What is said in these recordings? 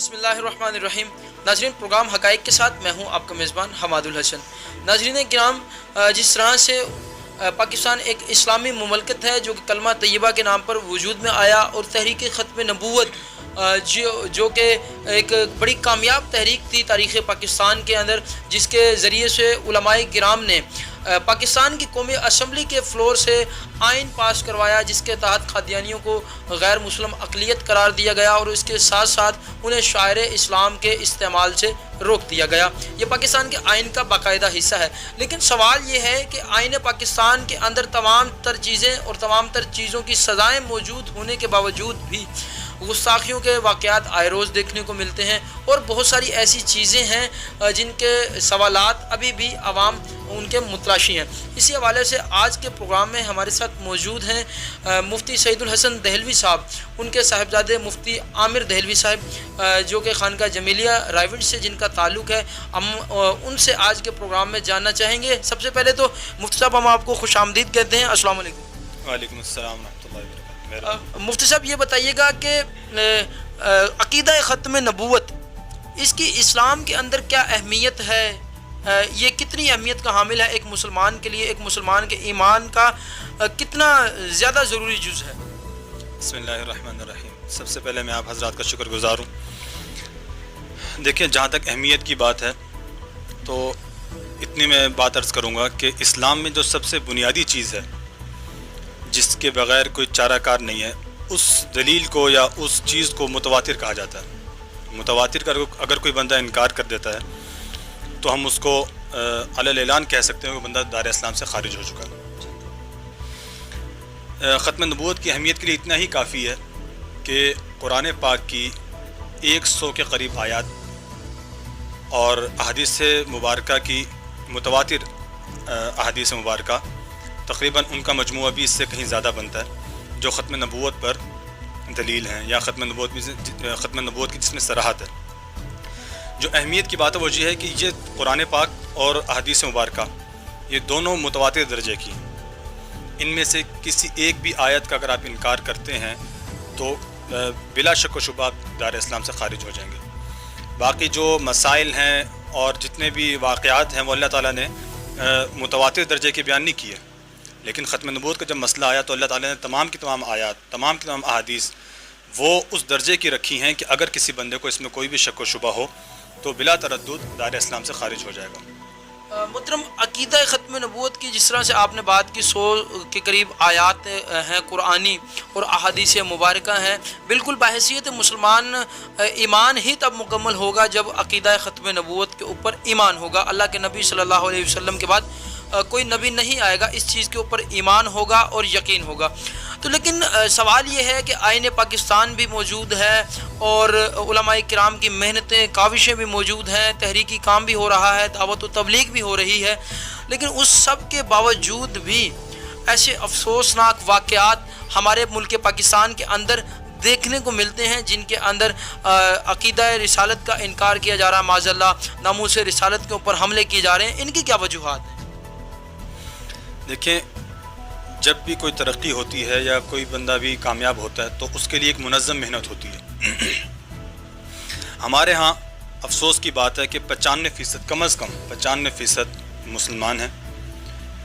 بسم اللہ الرحمن الرحیم۔ ناظرین، پروگرام حقائق کے ساتھ میں ہوں آپ کا میزبان حماد الحسن۔ ناظرین کرام، جس طرح سے پاکستان ایک اسلامی مملکت ہے جو کہ کلمہ طیبہ کے نام پر وجود میں آیا، اور تحریک ختم نبوت جو کہ ایک بڑی کامیاب تحریک تھی تاریخ پاکستان کے اندر، جس کے ذریعے سے علماء کرام نے پاکستان کی قومی اسمبلی کے فلور سے آئین پاس کروایا، جس کے تحت قادیانیوں کو غیر مسلم اقلیت قرار دیا گیا اور اس کے ساتھ ساتھ انہیں شاعر اسلام کے استعمال سے روک دیا گیا۔ یہ پاکستان کے آئین کا باقاعدہ حصہ ہے، لیکن سوال یہ ہے کہ آئین پاکستان کے اندر تمام تر چیزیں اور تمام تر چیزوں کی سزائیں موجود ہونے کے باوجود بھی گستاخیوں کے واقعات آئے روز دیکھنے کو ملتے ہیں، اور بہت ساری ایسی چیزیں ہیں جن کے سوالات ابھی بھی عوام ان کے متلاشی ہیں۔ اسی حوالے سے آج کے پروگرام میں ہمارے ساتھ موجود ہیں مفتی سعید الحسن دہلوی صاحب، ان کے صاحبزادے مفتی عامر دہلوی صاحب، جو کہ خانقاہ جمیلیہ رائیونڈ سے جن کا تعلق ہے۔ ہم ان سے آج کے پروگرام میں جاننا چاہیں گے۔ سب سے پہلے تو مفتی صاحب ہم آپ کو خوش آمدید کہتے ہیں۔ السلام علیکم۔ وعلیکم السلام ورحمۃ اللہ وبرکاتہ۔ مفتی صاحب یہ بتائیے گا کہ عقیدہ ختم نبوت، اس کی اسلام کے اندر کیا اہمیت ہے؟ یہ کتنی اہمیت کا حامل ہے ایک مسلمان کے لیے؟ ایک مسلمان کے ایمان کا کتنا زیادہ ضروری جز ہے؟ بسم اللہ الرحمن الرحیم۔ سب سے پہلے میں آپ حضرات کا شکر گزار ہوں۔ دیکھیں، جہاں تک اہمیت کی بات ہے تو اتنی میں بات عرض کروں گا کہ اسلام میں جو سب سے بنیادی چیز ہے جس کے بغیر کوئی چارہ کار نہیں ہے، اس دلیل کو یا اس چیز کو متواتر کہا جاتا ہے۔ متواتر کا اگر کوئی بندہ انکار کر دیتا ہے تو ہم اس کو علی الاعلان کہہ سکتے ہیں کہ بندہ دار اسلام سے خارج ہو چکا ہے۔ ختم نبوت کی اہمیت کے لیے اتنا ہی کافی ہے کہ قرآن پاک کی 100 کے قریب آیات اور احادیث مبارکہ کی متواتر احادیث مبارکہ، تقریباً ان کا مجموعہ بھی اس سے کہیں زیادہ بنتا ہے، جو ختم نبوت پر دلیل ہیں یا ختم نبوت کی جس میں صراحت ہے۔ جو اہمیت کی بات ہے وہ یہ ہے کہ یہ قرآن پاک اور احادیث مبارکہ یہ دونوں متواتر درجے کی ہیں۔ ان میں سے کسی ایک بھی آیت کا اگر آپ انکار کرتے ہیں تو بلا شک و شبہ آپ دار اسلام سے خارج ہو جائیں گے۔ باقی جو مسائل ہیں اور جتنے بھی واقعات ہیں وہ اللہ تعالیٰ نے متواتر درجے کے بیان نہیں کیے، لیکن ختم نبوت کا جب مسئلہ آیا تو اللہ تعالیٰ نے تمام کی تمام آیات، تمام کی تمام احادیث وہ اس درجے کی رکھی ہیں کہ اگر کسی بندے کو اس میں کوئی بھی شک و شبہ ہو تو بلا تردد دار اسلام سے خارج ہو جائے گا۔ محترم، عقیدہ ختم نبوت کی جس طرح سے آپ نے بات کی، 100 کے قریب آیات ہیں قرآنی اور احادیث مبارکہ ہیں۔ بالکل بحیثیت مسلمان ایمان ہی تب مکمل ہوگا جب عقیدہ ختم نبوت کے اوپر ایمان ہوگا۔ اللہ کے نبی صلی اللہ علیہ وسلم کے بعد کوئی نبی نہیں آئے گا، اس چیز کے اوپر ایمان ہوگا اور یقین ہوگا۔ تو لیکن سوال یہ ہے کہ آئین پاکستان بھی موجود ہے اور علماء کرام کی محنتیں، کاوشیں بھی موجود ہیں، تحریکی کام بھی ہو رہا ہے، دعوت و تبلیغ بھی ہو رہی ہے، لیکن اس سب کے باوجود بھی ایسے افسوسناک واقعات ہمارے ملک پاکستان کے اندر دیکھنے کو ملتے ہیں جن کے اندر عقیدہ رسالت کا انکار کیا جا رہا ہے، معاذ اللہ ناموس رسالت کے اوپر حملے کیے جا رہے ہیں۔ ان کی کیا وجوہات ہیں؟ دیکھیں، جب بھی کوئی ترقی ہوتی ہے یا کوئی بندہ بھی کامیاب ہوتا ہے تو اس کے لیے ایک منظم محنت ہوتی ہے۔ ہمارے ہاں افسوس کی بات ہے کہ 95%، کم از کم 95% مسلمان ہیں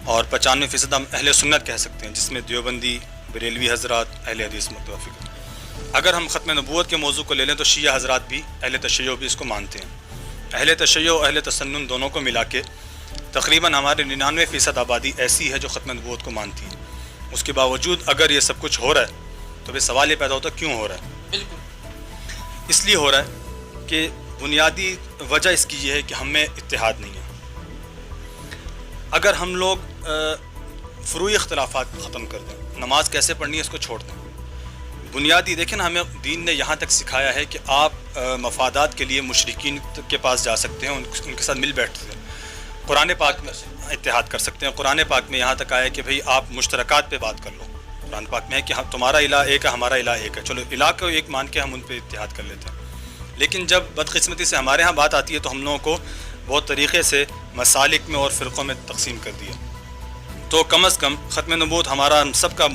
اور 95% ہم اہل سنت کہہ سکتے ہیں، جس میں دیوبندی، بریلوی حضرات، اہل حدیث متوافق ہیں۔ اگر ہم ختم نبوت کے موضوع کو لے لیں تو شیعہ حضرات بھی، اہل تشیع بھی اس کو مانتے ہیں۔ اہل تشیع و اہل تسنن دونوں کو ملا کے تقریباً ہمارے 99% آبادی ایسی ہے جو ختم نبوت کو مانتی ہے۔ اس کے باوجود اگر یہ سب کچھ ہو رہا ہے تو پھر سوال یہ پیدا ہوتا ہے کیوں ہو رہا ہے؟ بالکل اس لیے ہو رہا ہے کہ بنیادی وجہ اس کی یہ ہے کہ ہم میں اتحاد نہیں ہے۔ اگر ہم لوگ فروعی اختلافات ختم کر دیں، نماز کیسے پڑھنی ہے اس کو چھوڑ دیں، بنیادی دیکھیں نا، ہمیں دین نے یہاں تک سکھایا ہے کہ آپ مفادات کے لیے مشرکین کے پاس جا سکتے ہیں، ان کے ساتھ مل بیٹھتے ہیں، قرآن پاک میں اتحاد کر سکتے ہیں۔ قرآن پاک میں یہاں تک آیا کہ بھئی آپ مشترکات پہ بات کر لو۔ قرآن پاک میں ہے کہ تمہارا الہ ایک ہے، ہمارا الہ ایک ہے، چلو الہ کو ایک مان کے ہم ان پہ اتحاد کر لیتے ہیں۔ لیکن جب بدقسمتی سے ہمارے ہاں بات آتی ہے تو ہم لوگوں کو بہت طریقے سے مسالک میں اور فرقوں میں تقسیم کر دیا۔ تو کم از کم ختم نبوت ہمارا ہم سب کا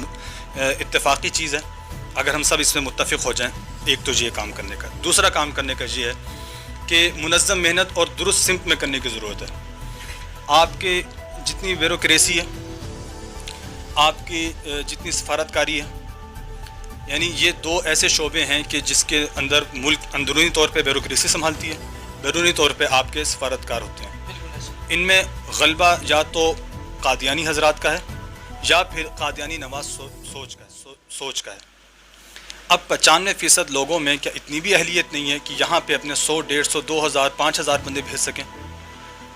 اتفاقی چیز ہے۔ اگر ہم سب اس میں متفق ہو جائیں ایک تو یہ کام کرنے کا. دوسرا کام کرنے کا یہ ہے کہ منظم محنت اور درست سمت میں کرنے کی ضرورت ہے. آپ کے جتنی بیوروکریسی ہے, آپ کی جتنی سفارتکاری ہے, یعنی یہ دو ایسے شعبے ہیں کہ جس کے اندر ملک اندرونی طور پہ بیوروکریسی سنبھالتی ہے, بیرونی طور پہ آپ کے سفارتکار ہوتے ہیں. ان میں غلبہ یا تو قادیانی حضرات کا ہے یا پھر قادیانی نواز سوچ کا ہے. اب 95% لوگوں میں کیا اتنی بھی اہلیت نہیں ہے کہ یہاں پہ اپنے 100, 150, 2000, 5000 بندے بھیج سکیں؟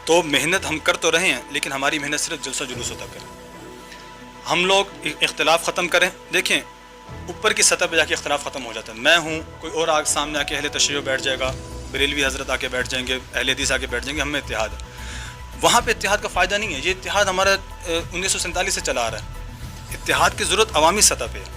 تو محنت ہم کر تو رہے ہیں, لیکن ہماری محنت صرف جلسہ جلوسوں تک ہے. ہم لوگ اختلاف ختم کریں. دیکھیں اوپر کی سطح پہ جا کے اختلاف ختم ہو جاتا ہے. میں ہوں, کوئی اور آگ سامنے آ کے اہل تشیع بیٹھ جائے گا, بریلوی حضرت آ کے بیٹھ جائیں گے, اہل حدیث آ کے بیٹھ جائیں گے, ہم میں اتحاد ہے. وہاں پہ اتحاد کا فائدہ نہیں ہے. یہ اتحاد ہمارا 1947 سے چلا آ رہا ہے. اتحاد کی ضرورت عوامی سطح پہ ہے.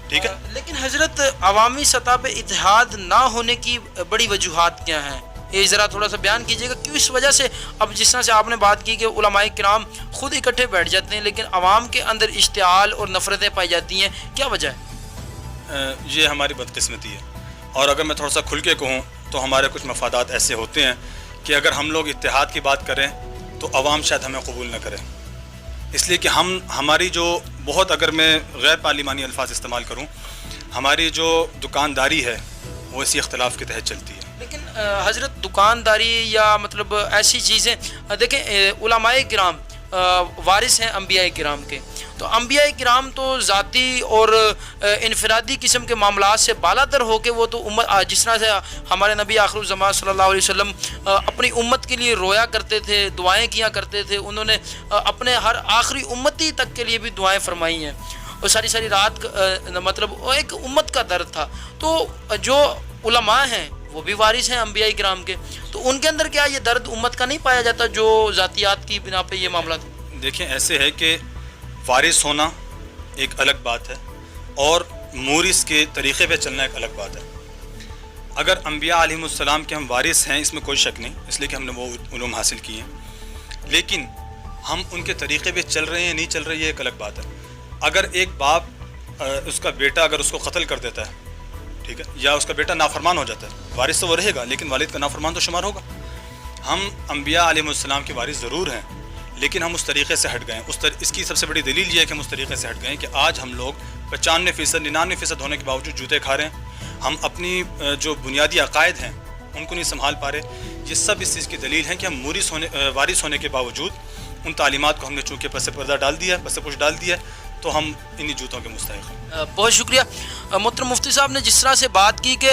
ٹھیک ہے, لیکن حضرت عوامی سطح پہ اتحاد نہ ہونے کی بڑی وجوہات کیا ہیں؟ یہ ذرا تھوڑا سا بیان کیجیے گا. کیوں اس وجہ سے اب جس طرح سے آپ نے بات کی کہ علماء کرام خود اکٹھے بیٹھ جاتے ہیں لیکن عوام کے اندر اشتعال اور نفرتیں پائی جاتی ہیں, کیا وجہ ہے؟ یہ ہماری بدقسمتی ہے. اور اگر میں تھوڑا سا کھل کے کہوں تو ہمارے کچھ مفادات ایسے ہوتے ہیں کہ اگر ہم لوگ اتحاد کی بات کریں تو عوام شاید ہمیں قبول نہ کرے. اس لیے کہ ہماری جو بہت, اگر میں غیر پارلیمانی الفاظ استعمال کروں, ہماری جو دکانداری ہے وہ اسی اختلاف کے تحت چلتی ہے. لیکن حضرت دکانداری یا مطلب ایسی چیزیں دیکھیں, علماء کرام وارث ہیں انبیاء کرام کے, تو انبیاء کرام تو ذاتی اور انفرادی قسم کے معاملات سے بالا تر ہو کے وہ تو امت, جس طرح سے ہمارے نبی آخر الزمان صلی اللہ علیہ وسلم اپنی امت کے لیے رویا کرتے تھے, دعائیں کیا کرتے تھے, انہوں نے اپنے ہر آخری امتی تک کے لیے بھی دعائیں فرمائی ہیں, اور ساری رات مطلب ایک امت کا درد تھا. تو جو علماء ہیں وہ بھی وارث ہیں انبیاء کرام کے, تو ان کے اندر کیا یہ درد امت کا نہیں پایا جاتا جو ذاتیات کی بنا پہ یہ معاملات؟ دیکھیں ایسے ہے کہ وارث ہونا ایک الگ بات ہے اور مورث کے طریقے پہ چلنا ایک الگ بات ہے. اگر انبیاء علیہم السلام کے ہم وارث ہیں اس میں کوئی شک نہیں, اس لیے کہ ہم نے وہ علوم حاصل کیے ہیں, لیکن ہم ان کے طریقے پہ چل رہے ہیں نہیں چل رہے, یہ ایک الگ بات ہے. اگر ایک باپ اس کا بیٹا اگر اس کو قتل کر دیتا ہے, ٹھیک ہے, یا اس کا بیٹا نافرمان ہو جاتا ہے, وارث تو وہ رہے گا لیکن والد کا نافرمان تو شمار ہوگا. ہم انبیاء علیہ السلام کے وارث ضرور ہیں لیکن ہم اس طریقے سے ہٹ گئے ہیں. اس کی سب سے بڑی دلیل یہ ہے کہ ہم اس طریقے سے ہٹ گئے ہیں کہ آج ہم لوگ 95%, 99% ہونے کے باوجود جوتے کھا رہے ہیں. ہم اپنی جو بنیادی عقائد ہیں ان کو نہیں سنبھال پا رہے. یہ سب اس چیز کی دلیل ہے کہ ہم وارث ہونے کے باوجود ان تعلیمات کو ہم نے چونکہ پس پردہ ڈال دیا ہے, پس پوش ڈال دیا ہے, تو ہم انہی جوتوں کے مستحق ہیں. بہت شکریہ محترم مفتی صاحب نے جس طرح سے بات کی کہ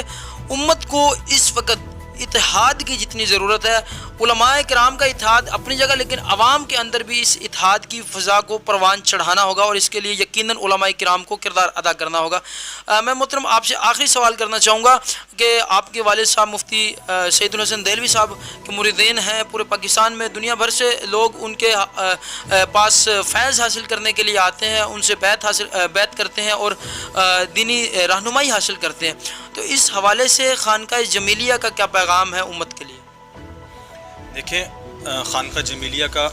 امت کو اس وقت اتحاد کی جتنی ضرورت ہے, علماء کرام کا اتحاد اپنی جگہ, لیکن عوام کے اندر بھی اس اتحاد کی فضا کو پروان چڑھانا ہوگا اور اس کے لیے یقیناً علماء کرام کو کردار ادا کرنا ہوگا. میں محترم آپ سے آخری سوال کرنا چاہوں گا کہ آپ کے والد صاحب مفتی سعید الحسن دہلوی صاحب کے مریدین ہیں پورے پاکستان میں, دنیا بھر سے لوگ ان کے پاس فیض حاصل کرنے کے لیے آتے ہیں, ان سے بیعت کرتے ہیں اور دینی رہنمائی حاصل کرتے ہیں. تو اس حوالے سے خانقاہ جمیلیہ کا کیا پیغام ہے امت کے لیے؟ دیکھیں خانقاہ جمیلیہ کا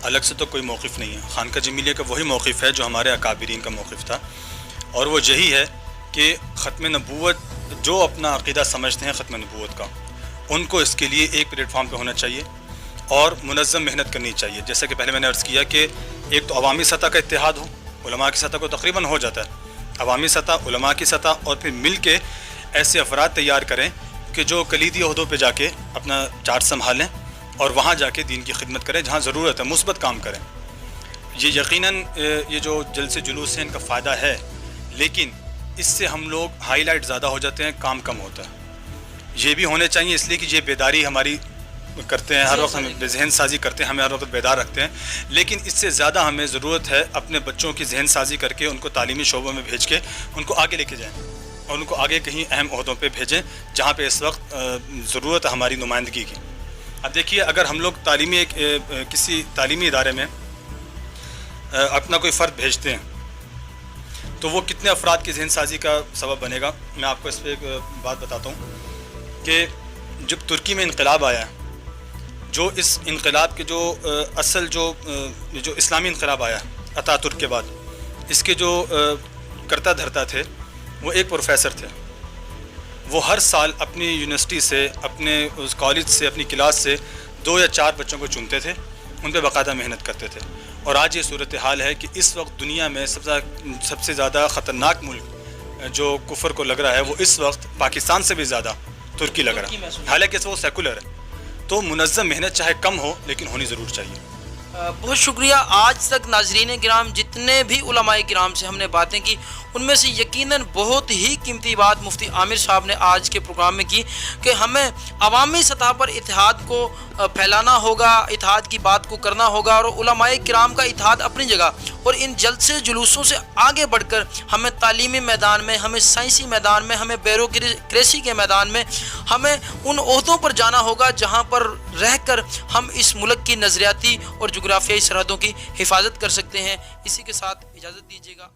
الگ سے تو کوئی موقف نہیں ہے. خانقاہ جمیلیہ کا وہی موقف ہے جو ہمارے اکابرین کا موقف تھا, اور وہ یہی ہے کہ ختم نبوت جو اپنا عقیدہ سمجھتے ہیں ختم نبوت کا, ان کو اس کے لیے ایک پلیٹ فارم پہ ہونا چاہیے اور منظم محنت کرنی چاہیے. جیسا کہ پہلے میں نے عرض کیا کہ ایک تو عوامی سطح کا اتحاد ہو, علماء کی سطح کو تقریباً ہو جاتا ہے, عوامی سطح, علماء کی سطح, اور پھر مل کے ایسے افراد تیار کریں کہ جو کلیدی عہدوں پہ جا کے اپنا چارج سنبھالیں اور وہاں جا کے دین کی خدمت کریں جہاں ضرورت ہے, مثبت کام کریں. یہ یقیناً یہ جو جلسے جلوس ہیں ان کا فائدہ ہے, لیکن اس سے ہم لوگ ہائی لائٹ زیادہ ہو جاتے ہیں, کام کم ہوتا ہے. یہ بھی ہونے چاہیے اس لیے کہ یہ بیداری ہماری کرتے ہیں, ہر وقت ہم ذہن سازی کرتے ہیں, ہمیں ہر وقت بیدار رکھتے ہیں. لیکن اس سے زیادہ ہمیں ضرورت ہے اپنے بچوں کی ذہن سازی کر کے ان کو تعلیمی شعبوں میں بھیج کے ان کو آگے لے کے جائیں اور ان کو آگے کہیں اہم عہدوں پہ بھیجیں جہاں پہ اس وقت ضرورت ہے ہماری نمائندگی کی. اب دیکھیے اگر ہم لوگ کسی تعلیمی ادارے میں اپنا کوئی فرد بھیجتے ہیں تو وہ کتنے افراد کی ذہن سازی کا سبب بنے گا. میں آپ کو اس پہ ایک بات بتاتا ہوں کہ جب ترکی میں انقلاب آیا, جو اس انقلاب کے جو اصل جو اسلامی انقلاب آیا اتا ترک کے بعد, اس کے جو کرتا دھرتا تھے وہ ایک پروفیسر تھے, وہ ہر سال اپنی یونیورسٹی سے، اپنے اس کالج سے، اپنی کلاس سے 2 یا 4 بچوں کو چنتے تھے، ان پہ باقاعدہ محنت کرتے تھے. اور آج یہ صورتحال ہے کہ اس وقت دنیا میں سب سے زیادہ خطرناک ملک جو کفر کو لگ رہا ہے وہ اس وقت پاکستان سے بھی زیادہ ترکی لگ رہا ہے، حالانکہ وہ سیکولر ہے. تو منظم محنت چاہے کم ہو لیکن ہونی ضرور چاہیے. بہت شکریہ. آج تک ناظرین کرام جتنے بھی علماء کرام سے ہم نے باتیں کی ان میں سے یقیناً بہت ہی قیمتی بات مفتی عامر صاحب نے آج کے پروگرام میں کی کہ ہمیں عوامی سطح پر اتحاد کو پھیلانا ہوگا، اتحاد کی بات کو کرنا ہوگا، اور علماء کرام کا اتحاد اپنی جگہ، اور ان جلسے جلوسوں سے آگے بڑھ کر ہمیں تعلیمی میدان میں، ہمیں سائنسی میدان میں، ہمیں بیوروکریسی کے میدان میں ہمیں ان عہدوں پر جانا ہوگا جہاں پر رہ کر ہم اس ملک کی نظریاتی اور جغرافیائی سرحدوں کی حفاظت کر سکتے ہیں. اسی کے ساتھ اجازت دیجیے گا.